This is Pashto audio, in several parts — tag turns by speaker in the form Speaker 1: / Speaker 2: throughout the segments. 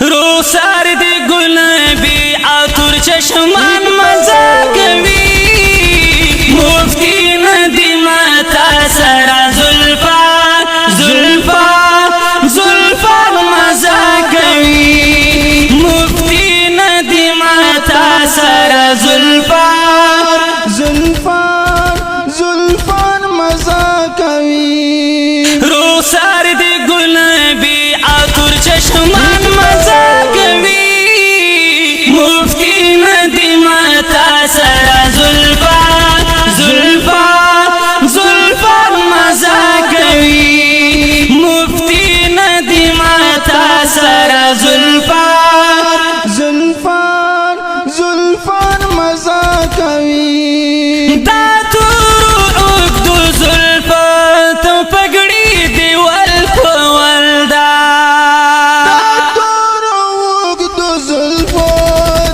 Speaker 1: رخسار دی گلابی عطر چشمان مزا کوي مفتی ندی متا سرا زلفا زلفا زلفا مزا کوي مفتی ندی متا سرا زلفا
Speaker 2: زلفا زلفا مزا کوي
Speaker 1: رخسار دی گلابی عطر چشمان مزا کوي مفتی ندی متا سرا زلفا زلفا زلفا مزا کوي مفتی ندی متا سرا زلفا
Speaker 2: زلفا زلفا مزا کوي
Speaker 1: دا تور اوږدو زلفو تو پګړي دی ول په ولدا
Speaker 2: دا تور اوږدو زلفو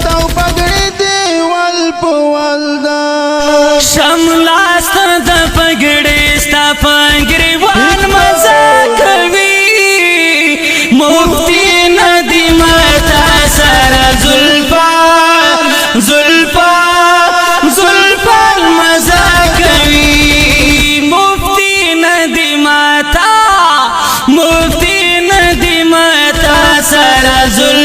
Speaker 2: تو پګړي دی ول په ولدا
Speaker 1: شملاست د پګړي ستا پګړيوان مزا کوي مفتی ندی متا سرا زلفا زلفا زلفا مزا کوي مفتی ندی متا سرا زلفا